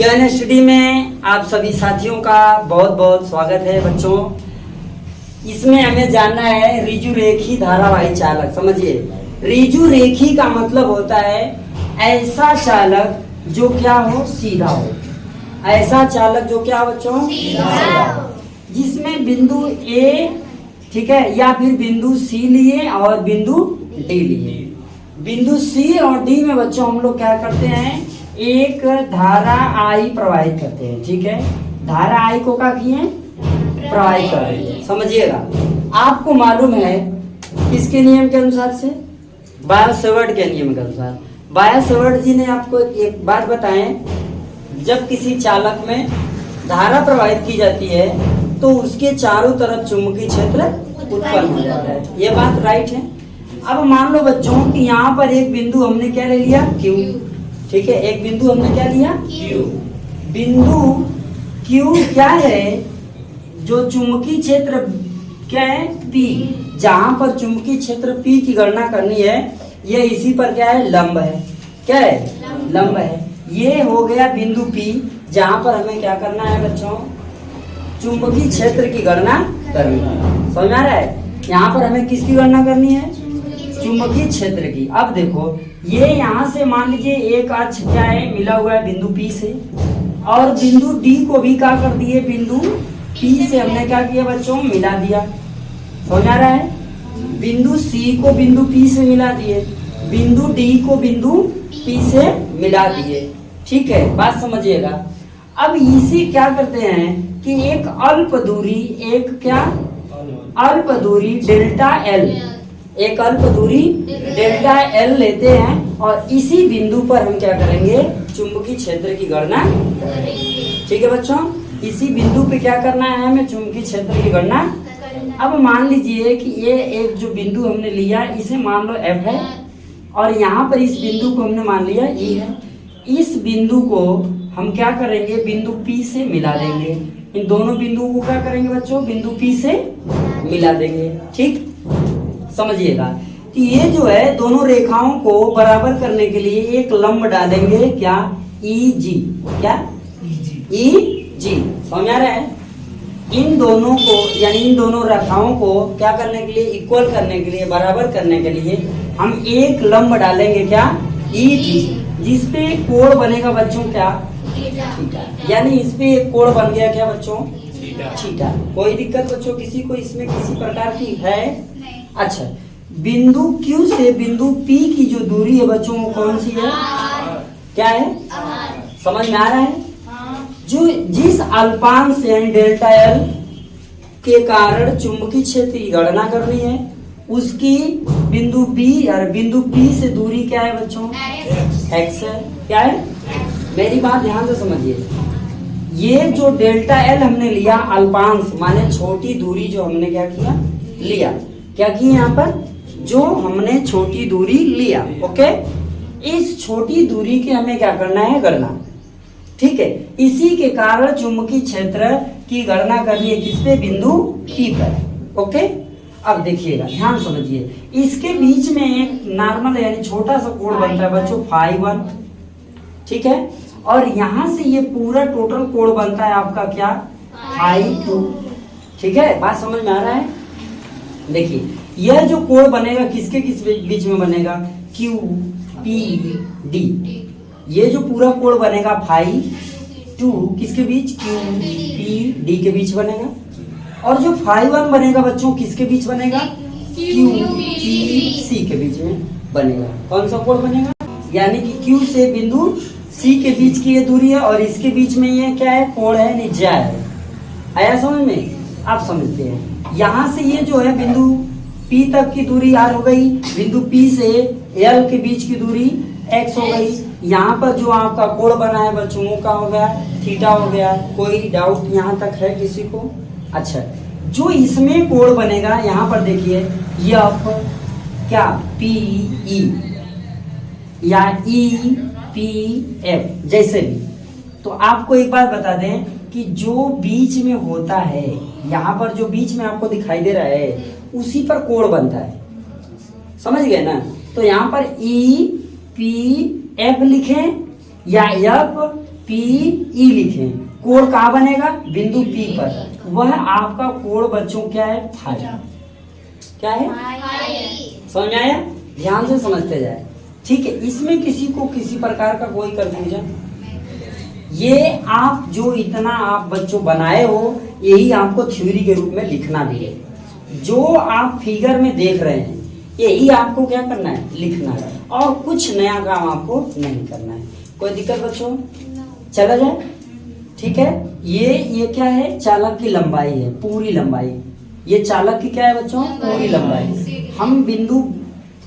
ज्ञान स्टडी में आप सभी साथियों का बहुत बहुत स्वागत है बच्चों। इसमें हमें जानना है ऋजुरेखी धारावाही चालक। समझिए, ऋजुरेखी का मतलब होता है ऐसा चालक जो क्या हो, सीधा हो। ऐसा चालक जो क्या हो बच्चों, सीधा हो, जिसमें बिंदु ए, ठीक है, या फिर बिंदु सी लिए और बिंदु डी लिए। बिंदु सी और डी में बच्चों हम लोग क्या करते हैं, एक धारा आई प्रवाहित करते हैं। ठीक है, धारा आई को क्या किए, प्रवाहित कर रही है। समझिएगा, आपको मालूम है किसके नियम के अनुसार से, बायो-सेवर्ट के नियम के अनुसार। बायो-सेवर्ट जी ने आपको एक बात बताएं, जब किसी चालक में धारा प्रवाहित की जाती है तो उसके चारों तरफ चुंबकीय क्षेत्र उत्पन्न हो जाता है। ये बात राइट है। अब मान लो बच्चों कि यहाँ पर एक बिंदु हमने क्या ले लिया, Q। ठीक है, एक बिंदु हमने क्या लिया, Q। बिंदु Q क्या है, जो चुंबकीय क्षेत्र क्या है, P। जहां पर चुंबकीय क्षेत्र P की गणना करनी है, ये इसी पर क्या है, लंब है। क्या है, लंब है। ये हो गया बिंदु P, जहां पर हमें क्या करना है बच्चों, चुंबकीय क्षेत्र की गणना करनी है। समझ आ रहा है, यहाँ पर हमें किसकी गणना करनी है, चुंबकीय क्षेत्र की। अब देखो, ये यहाँ से मान लीजिए एक अक्ष क्या है, मिला हुआ है बिंदु P से, और बिंदु D को भी क्या कर दिए, बिंदु P से हमने क्या किया बच्चों, मिला दिया। समझ आ रहा है, बिंदु C को बिंदु P से मिला दिए, बिंदु D को बिंदु P से मिला दिए। ठीक है, बात समझिएगा। अब इसी क्या करते हैं कि एक अल्प दूरी, एक क्या, अल्प दूरी डेल्टा L, एक अल्प दूरी डेल्टा L लेते हैं और इसी बिंदु पर हम क्या करेंगे, चुंबकीय क्षेत्र की गणना करेंगे। ठीक है बच्चों, इसी बिंदु पे क्या करना है हमें, चुंबकीय क्षेत्र की गणना। अब मान लीजिए कि ये एक जो बिंदु हमने लिया, इसे मान लो F है, और यहाँ पर इस बिंदु को हमने मान लिया E है। इस बिंदु को हम क्या करेंगे, बिंदु P से मिला देंगे। इन दोनों बिंदुओं को क्या करेंगे बच्चों, बिंदु P से मिला देंगे। ठीक, समझिएगा कि ये जो है दोनों रेखाओं को बराबर करने के लिए एक लंब डालेंगे, क्या, EG। क्या, EG। समझ आ रहा है, इन दोनों को यानी इन दोनों रेखाओं को क्या करने के लिए, इक्वल करने के लिए, बराबर करने के लिए हम एक लंब डालेंगे, क्या, EG, जिसपे कोण बनेगा बच्चों क्या, थीटा। यानी इस पे एक कोण बन गया क्या बच्चों, थीटा। कोई दिक्कत बच्चों किसी को इसमें किसी प्रकार की है? अच्छा, बिंदु Q से बिंदु P की जो दूरी है बच्चों वो कौन सी है, क्या है, समझ में आ रहा है? जो जिस अल्पांश यानी डेल्टा L के कारण चुंबकीय क्षेत्र की गणना करनी है, उसकी बिंदु B और बिंदु P से दूरी क्या है बच्चों, x है। क्या है, मेरी बात ध्यान से समझिए। ये जो डेल्टा L हमने लिया, अल्पांश माने छोटी दूरी, जो हमने क्या किया, लिया, क्या किया यहाँ पर, जो हमने छोटी दूरी लिया। ओके, इस छोटी दूरी की हमें क्या करना है, गणना। ठीक है, इसी के कारण चुंबकीय क्षेत्र की गणना करनी है किसपे, बिंदु P पर। ओके, अब देखिएगा, ध्यान समझिए, इसके बीच में एक नॉर्मल यानी छोटा सा कोण बनता है बच्चों, φ1। ठीक है, और यहां से ये पूरा टोटल कोण बनता है आपका क्या, φ2। ठीक है, बात समझ में आ रहा है? देखिए, यह जो कोण बनेगा किसके किस बीच में बनेगा, QPD। ये जो पूरा कोण बनेगा φ2 किसके बीच, QPD के बीच बनेगा। और जो φ1 बनेगा बच्चों किसके बीच बनेगा, QPC के बीच में बनेगा। कौन सा कोण बनेगा, यानी कि Q से बिंदु C के बीच की ये दूरी है और इसके बीच में ये क्या है, कोण है, निज्या है। आया समझ में? आप समझते हैं, यहाँ से ये जो है बिंदु P तक की दूरी R हो गई, बिंदु P से L के बीच की दूरी x हो गई। यहाँ पर जो आपका कोण बना है बच्चों वो क्या हो गया, थीटा हो गया। कोई डाउट यहाँ तक है किसी को? अच्छा, जो इसमें कोण बनेगा, यहाँ पर देखिए, यह क्या, PE या EPF जैसे भी। तो आपको एक बात बता दें कि जो बीच में होता है, यहाँ पर जो बीच में आपको दिखाई दे रहा है, उसी पर कोण बनता है। समझ गए ना? तो यहाँ पर EPF लिखें या पी ई लिखें, कोण कहाँ बनेगा, बिंदु पी पर, वह आपका कोण बच्चों क्या है, फाई। क्या है, समझ में आया, ध्यान से समझते जाए, ठीक है। इसमें किसी को किसी प्रकार का कोई कंफ्यूजन, ये आप जो इतना आप बच्चों बनाए हो, यही आपको थ्योरी के रूप में लिखना भी है। जो आप फिगर में देख रहे हैं यही आपको क्या करना है, लिखना है, और कुछ नया काम आपको नहीं करना है। कोई दिक्कत बच्चों, चला जाए, ठीक है। ये क्या है, चालक की लंबाई है, पूरी लंबाई, ये चालक की क्या है बच्चों, पूरी लंबाई। हम बिंदु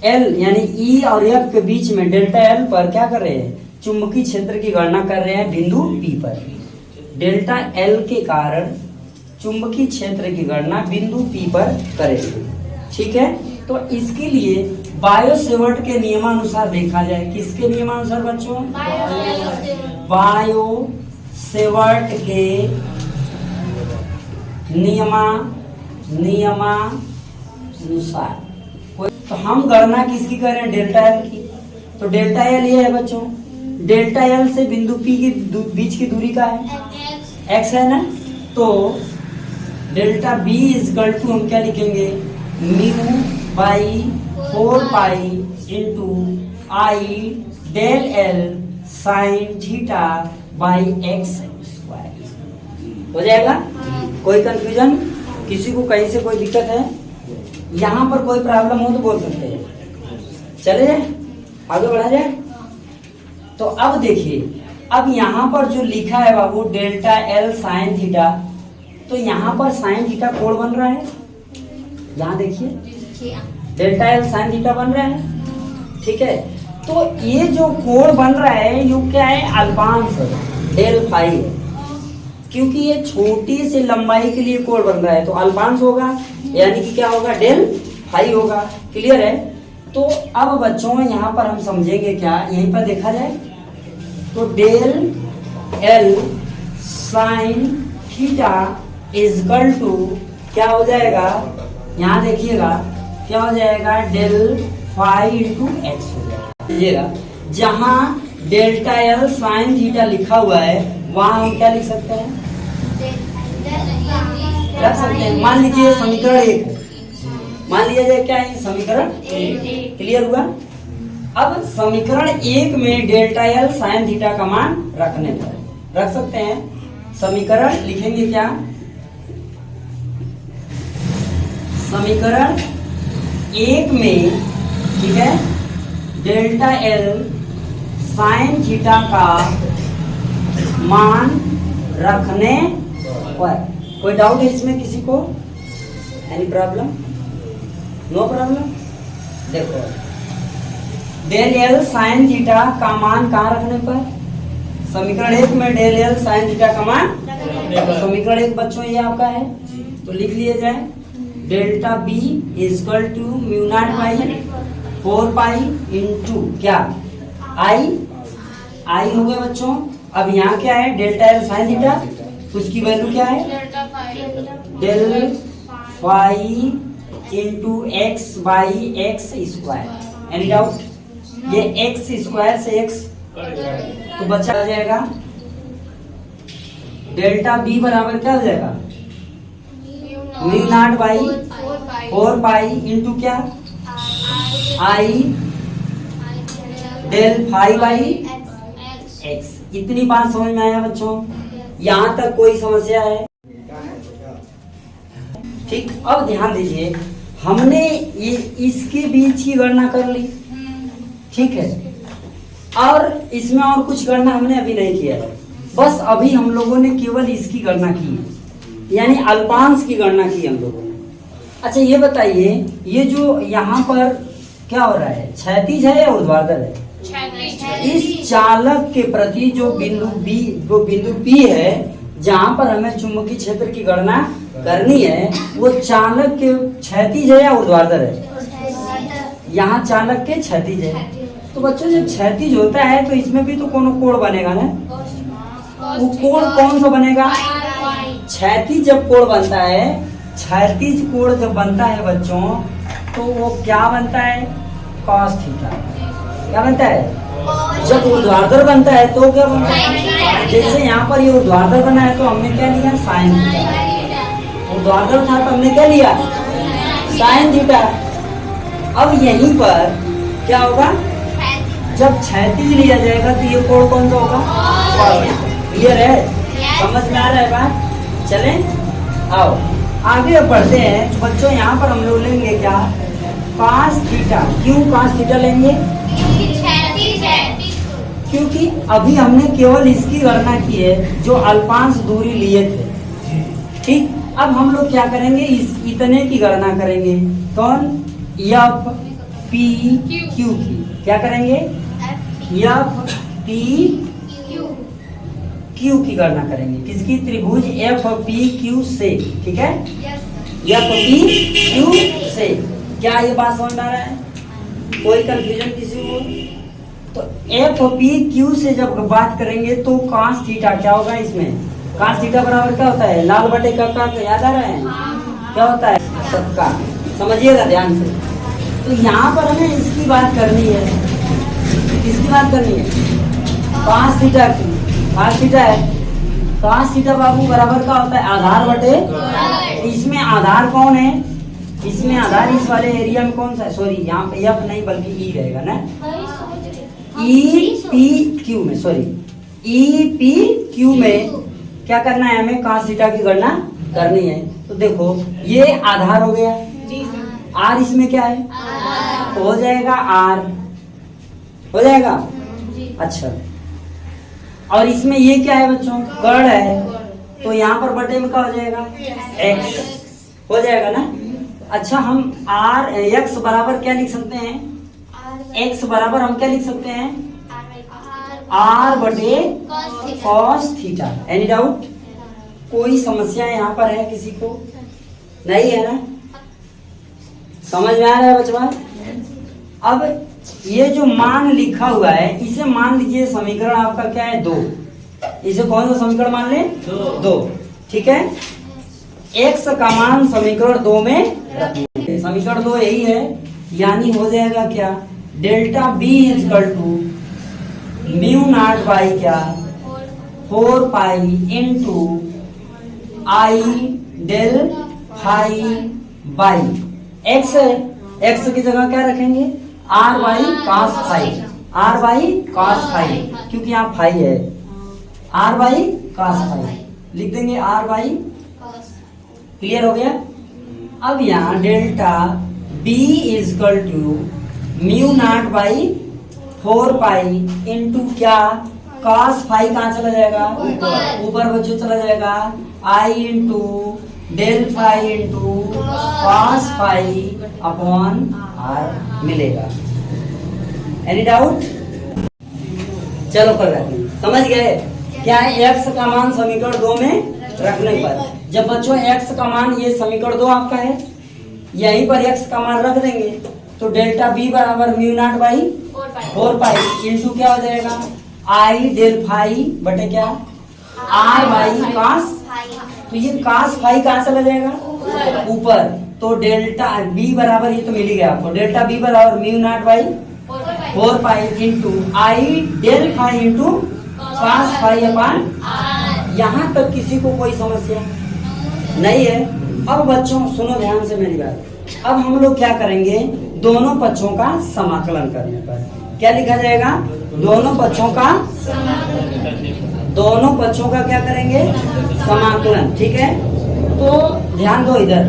एल यानी ई और एफ के बीच में डेल्टा एल पर क्या कर रहे हैं, चुंबकीय क्षेत्र की गणना कर रहे हैं बिंदु पी पर। डेल्टा एल के कारण चुंबकीय क्षेत्र की गणना बिंदु पी पर करेंगे, ठीक है। तो इसके लिए बायो सेवर्ट के नियमानुसार देखा जाए, किसके नियमानुसार बच्चों, बायो सेवर्ट के नियमानुसार। तो हम गणना किसकी कर रहे हैं, डेल्टा एल की। तो डेल्टा एल ये है बच्चों, डेल्टा एल से बिंदु पी के बीच की दूरी का है, एक्स है ना। तो डेल्टा बी इजकल टू हम क्या लिखेंगे, mu by 4 pi into I del L sine theta by x square. हो जाएगा, कोई कंफ्यूजन, किसी को कहीं से कोई दिक्कत है, यहाँ पर कोई प्रॉब्लम हो तो बोल सकते हैं। चले जाए, आगे बढ़ा जाए। तो अब देखिए, अब यहाँ पर जो लिखा है बाबू डेल्टा एल साइन थीटा, तो यहाँ पर साइन थीटा कोण बन रहा है, यहाँ देखिए डेल्टा एल साइन थीटा बन रहा है, ठीक है। तो ये जो कोण बन रहा है ये क्या है, अल्पांश है, डेल फाई है, क्योंकि ये छोटी सी लंबाई के लिए कोण बन रहा है, तो अल्पांश होगा, यानी कि क्या होगा, डेल फाई होगा। क्लियर है। तो अब बच्चों यहाँ पर हम समझेंगे क्या, यहीं पर देखा जाए तो del L sine theta equal to क्या हो जाएगा, यहाँ देखिएगा क्या हो जाएगा, डेल फाई इंटू एक्स हो जाएगा। जहाँ डेल्टा एल साइन थीटा लिखा हुआ है वहां हम क्या लिख सकते हैं, रख सकते हैं। मान लीजिए समीकरण 1, मान लिया जाए क्या है, समीकरण 1। क्लियर हुआ। अब समीकरण 1 में डेल्टा एल साइन थीटा का मान रखने पर रख सकते हैं। समीकरण लिखेंगे क्या, समीकरण 1 में, ठीक है, डेल्टा एल साइन थीटा का मान रखने पर। कोई डाउट है इसमें किसी को, एनी प्रॉब्लम, नो प्रॉब्लम। देखो डेल एल साइन थीटा का मान कहाँ रखने पर, समीकरण 1 में डेल एल साइन थीटा का मान, समीकरण 1 बच्चों ये आपका है, तो लिख लिया जाए delta B equal to mu naught by 4 pi into क्या, आई हो गया बच्चों। अब यहाँ क्या है, डेल्टा एल साइन थीटा, उसकी वैल्यू क्या है, del phi into x by x square. Any doubt, ये एक्स स्क्वायर से एक्स तो बचा जाएगा, डेल्टा बी बराबर क्या हो जाएगा, mu naught by 4 pi into क्या, I del phi by x. इतनी बात समझ में आया बच्चों, यहाँ तक कोई समस्या है, ठीक। अब ध्यान दीजिए, हमने ये इसके बीच की गणना कर ली, ठीक है, और इसमें और कुछ गणना हमने अभी नहीं किया है, बस अभी हम लोगों ने केवल इसकी गणना की है, यानी अल्पांश की गणना की हम लोगों ने। अच्छा ये बताइए, ये जो यहाँ पर क्या हो रहा है, क्षैतिज है या ऊर्ध्वाधर है, इस चालक के प्रति जो बिंदु पी है, जहाँ पर हमें चुंबकीय क्षेत्र की गणना करनी है, वो चालक के क्षैतिज है या ऊर्ध्वाधर है, यहाँ चालक के क्षैतिज है। तो बच्चों जब क्षैतिज होता है तो इसमें भी तो कोण बनेगा ना, वो कोण कौन सा बनेगा, क्षैतिज जब कोण बनता है, क्षैतिज कोण जब बनता है बच्चों, तो वो क्या बनता है, कॉस थीटा। क्या बनता है, जब ऊर्ध्वाधर बनता है तो क्या बनता है, जैसे यहाँ पर ये ऊर्ध्वाधर बना है तो हमने क्या लिया, साइन थीटा। ऊर्ध्वाधर था तो हमने क्या लिया, साइन थीटा। अब यहीं पर क्या होगा, जब क्षैतिज लिया जाएगा तो ये कोण कौन सा होगा, क्लियर है, समझ में आ रहा है बात। चलें आओ आगे बढ़ते हैं बच्चों। यहाँ पर हम लोग लेंगे क्या, cos थीटा। क्यों cos थीटा लेंगे, क्योंकि अभी हमने केवल इसकी गणना की है जो अल्पांश दूरी लिए थे। ठीक, अब हम लोग क्या करेंगे, इस इतने की गणना करेंगे। कौन, एफ पी क्यू की। क्या करेंगे, एफ पी क्यू की गणना करेंगे। किसकी, त्रिभुज एफ पी क्यू से। ठीक है, एफ पी क्यू से। क्या ये बात समझ में आ रहा है, कोई कंफ्यूजन किसी को? तो एफ पी क्यू से जब बात करेंगे तो cos थीटा क्या होगा, इसमें cos थीटा बराबर क्या होता है, लाल बटे का याद आ रहा है, क्या होता है, सबका। समझिएगा ध्यान से। तो यहाँ पर हमें इसकी बात करनी है, किसकी बात करनी है, cos थीटा की। cos थीटा है, cos थीटा बाबू बराबर का होता है आधार बटे, इसमें आधार कौन है, इसमें आधार इस वाले एरिया में कौन सा है, सॉरी यहाँ पे एफ नहीं बल्कि ई रहेगा ना, ई पी क्यू में, सॉरी ई पी क्यू में क्या करना है, हमें cos थीटा की गणना करनी है। तो देखो ये आधार हो गया, आर इसमें क्या है, तो हो जाएगा आर, हो जाएगा। अच्छा, और इसमें ये क्या है बच्चों, कर्ण है, तो यहाँ पर बटे में क्या हो जाएगा, एक्स हो जाएगा ना। अच्छा, हम आर एक्स बराबर क्या लिख सकते हैं, एक्स बराबर हम क्या लिख सकते हैं, आर बटे कॉस थीटा। एनी डाउट, कोई समस्या यहाँ पर है किसी को, नहीं है ना, समझ में आ रहा है बच्चा। अब ये जो मान लिखा हुआ है इसे मान लीजिए समीकरण आपका क्या है, 2। इसे कौन सा समीकरण मान ले, 2। ठीक है, x का मान समीकरण 2 में रखेंगे। समीकरण 2 यही है, यानी हो जाएगा क्या, delta b equal to mu naught by क्या, 4 pi into I del phi by x. X की जगह क्या रखेंगे, R by cos phi, R by cos phi, क्योंकि यहाँ फाई है, आर बाई कॉस फाई लिख देंगे, आर बाई। क्लियर हो गया। अब यहाँ delta b equal to mu naught by 4 pi into क्या, कॉस फाई कहाँ चला जाएगा, ऊपर बच्चों चला जाएगा, I into del phi into cos phi upon r मिलेगा। एनी डाउट, चलो कर रहे हैं, समझ गए क्या है, x का मान समीकरण 2 में रखने पर, जब बच्चों x का मान, ये समीकरण 2 आपका है, यहीं पर x का मान रख देंगे तो डेल्टा b बराबर mu naught by 4 pi into क्या हो जाएगा, आई डेल फाई बटे क्या, आर बाई कॉस। तो ये कॉस फाई कहाँ चला जाएगा, ऊपर, तो डेल्टा b बराबर, ये तो मिल ही गया आपको, डेल्टा b बराबर mu naught by 4 pi into I del phi into cos phi upon. यहाँ तक किसी को कोई समस्या नहीं है। अब बच्चों सुनो ध्यान से मेरी बात, अब हम लोग क्या करेंगे, दोनों पक्षों का समाकलन करने पर क्या लिखा जाएगा, दोनों पक्षों का, दोनों पक्षों का क्या करेंगे, समाकलन। ठीक है, तो ध्यान दो इधर,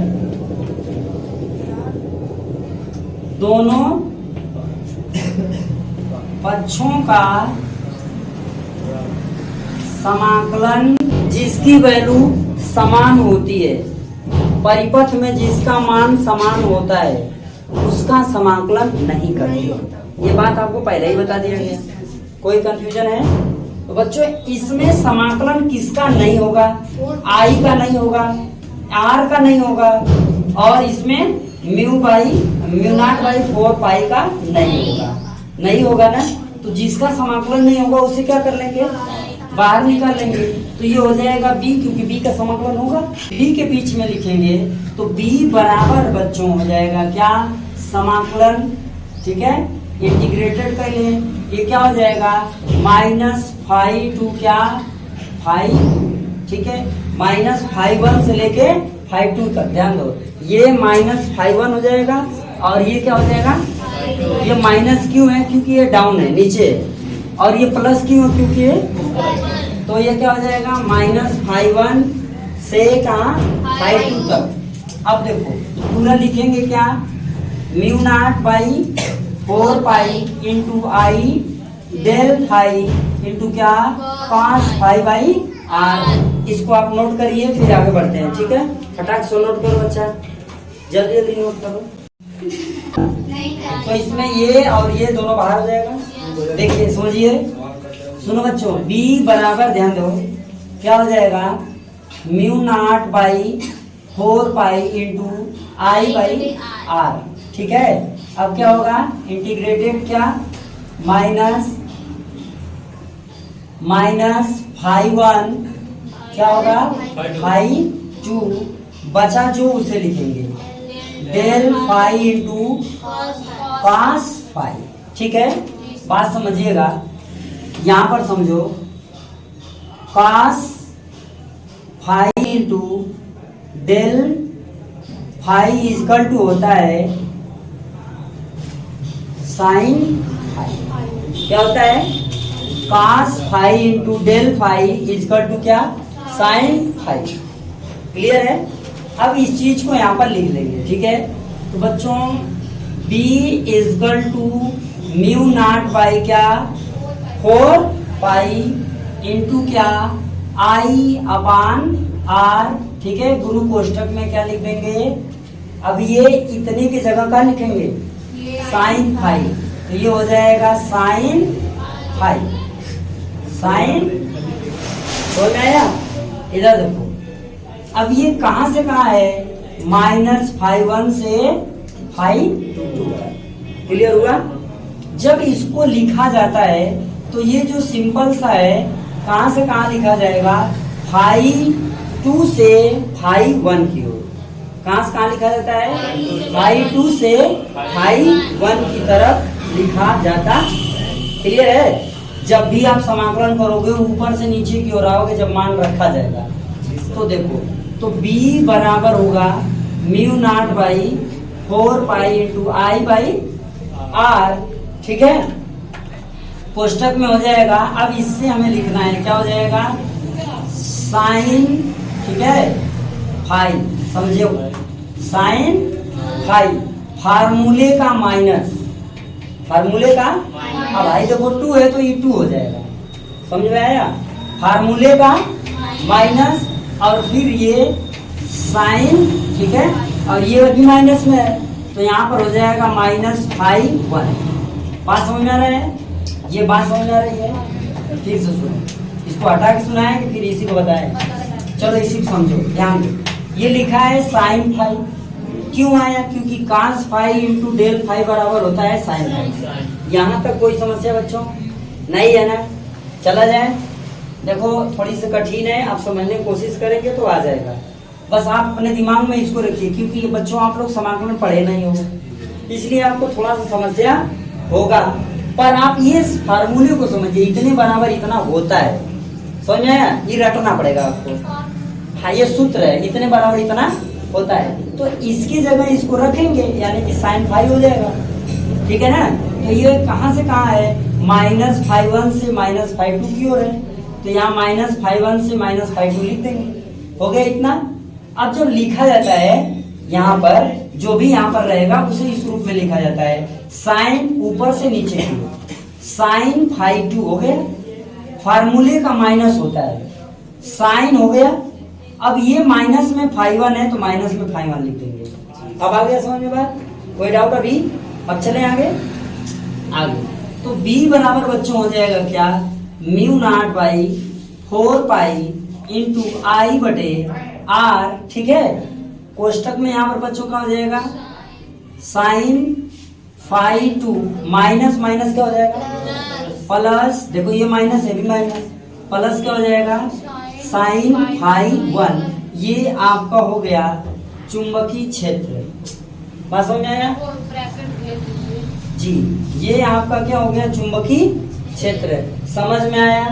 दोनों पक्षों का समाकलन, जिसकी वैल्यू समान होती है, परिपथ में जिसका मान समान होता है उसका समाकलन नहीं करते। ये बात आपको पहले ही बता दिया गया, कोई कंफ्यूजन है? तो बच्चों इसमें समाकलन किसका नहीं होगा, आई का नहीं होगा, आर का नहीं होगा, और इसमें म्यू नॉट बाई 4 पाई का नहीं होगा, नहीं होगा ना। तो जिसका समाकलन नहीं होगा उसे क्या कर लेंगे, बाहर निकाल लेंगे। तो ये हो जाएगा b, क्योंकि b का समाकलन होगा, b के बीच में लिखेंगे तो b बराबर बच्चों हो जाएगा क्या, समाकलन। ठीक है, इंटीग्रेटेड कर लें, ये क्या हो जाएगा, -5 टू क्या फाइव, ठीक है, -φ1 से लेके φ2 तक। ध्यान दो, ये -φ1 हो जाएगा और ये क्या हो जाएगा, ये माइनस क्यों है, क्योंकि ये डाउन है, नीचे है, और ये प्लस क्यों है, क्योंकि ये, तो ये क्या हो जाएगा -φ1 से कहाँ φ2 तक। अब देखो पूरा लिखेंगे क्या, mu naught by 4 pi into I del phi into क्या cos फाई बाई आर। इसको आप नोट करिए, फिर आगे बढ़ते हैं, ठीक है। फटाक से नोट करो बच्चा, जल्दी जल्दी नोट करो। तो इसमें ये और ये दोनों बाहर हो जाएगा। देखिए समझिए, सुनो बच्चों, b बराबर, ध्यान दो, क्या हो जाएगा mu naught by 4 pi into I by R, ठीक है। अब क्या होगा, इंटीग्रेटेड क्या माइनस φ1 क्या होगा φ2, बचा जो उसे लिखेंगे del phi into cos phi, ठीक है। बात समझिएगा, यहाँ पर समझो, cos phi into del phi equal to होता है साइन फाई। क्या होता है, cos phi into del phi equal to क्या साइन फाई। क्लियर है। अब इस चीज को यहाँ पर लिख लेंगे, ठीक है। तो बच्चों b equal to mu naught by क्या 4 पाई इंटू क्या आई अपान आर, ठीक है। गुरु कोष्टक में क्या लिख देंगे, अब ये इतने की जगह का लिखेंगे साइन फाई, तो ये हो जाएगा साइन फाई, साइन हो गया। इधर देखो, अब ये कहां से कहां है, -φ1 से φ2 तक। क्लियर हुआ। जब इसको लिखा जाता है तो ये जो सिंपल सा है, कहां से कहां लिखा जाएगा, φ2 से φ1 की ओर। कहां से कहां लिखा जाता है, φ2 से φ1 की तरफ लिखा जाता। क्लियर है। जब भी आप समाकलन करोगे ऊपर से नीचे की ओर आओगे, जब मान रखा जाएगा तो देखो, तो b बराबर होगा mu naught by 4 pi into I by R, ठीक है। कोष्टक में हो जाएगा। अब इससे हमें लिखना है, क्या हो जाएगा साइन, ठीक है, फाई, समझे, साइन फाई, फार्मूले का माइनस, फार्मूले का, अब भाई देखो 2 है तो ये 2 हो जाएगा, समझ में आया, फार्मूले का माइनस, और फिर ये साइन, ठीक है, और ये भी माइनस में है, तो यहाँ पर हो जाएगा -φ1। बात समझ में आ रहा है, ये बात समझ में आ रही है। ठीक से सुनो, इसको हटा के सुनाए कि फिर इसी को बताए। चलो इसी को समझो, ध्यान दो। ये लिखा है साइन फाई, क्यों आया, क्योंकि cos phi into del phi बराबर होता है साइन फाई। यहाँ तक कोई समस्या बच्चों नहीं है ना। चला जाए, देखो थोड़ी सी कठिन है, आप समझने की कोशिश करेंगे तो आ जाएगा। बस आप अपने दिमाग में इसको रखिए, क्योंकि ये बच्चों आप लोग समाकलन पढ़े नहीं हो, इसलिए आपको थोड़ा सा समस्या होगा। पर आप ये फार्मूले को समझिए, इतने बराबर इतना होता है, समझ में आया, ये रटना पड़ेगा आपको। हाँ, ये सूत्र है, इतने बराबर इतना होता है, तो इसकी जगह इसको रखेंगे, यानी कि साइन फाई हो जाएगा, ठीक है ना। तो ये कहां से कहां है, -φ1 से -φ2 की ओर है, तो यहाँ -φ1 से -φ2 लिख देंगे, हो गया इतना। अब जब लिखा जाता है यहाँ पर, जो भी यहाँ पर रहेगा उसे इस रूप में लिखा जाता है, साइन ऊपर से नीचे की ओर, साइन φ2 हो गया, फार्मूले का माइनस होता है, साइन हो गया। अब ये माइनस में φ1 है तो माइनस में φ1 लिख देंगे। अब आ गया समझ में बात, कोई डाउट अभी। अब चले आगे तो b बराबर बच्चों हो जाएगा क्या, mu naught by 4 pi into I बटे आर, ठीक है। कोष्टक में यहाँ पर बच्चों का हो जाएगा साइन φ2 माइनस माइनस क्या हो जाएगा प्लस, देखो ये माइनस है भी माइनस, प्लस क्या हो जाएगा साइन φ1। ये आपका हो गया चुंबकीय क्षेत्र। बात समझ में आया जी, ये आपका क्या हो गया चुंबकीय क्षेत्र, समझ में आया।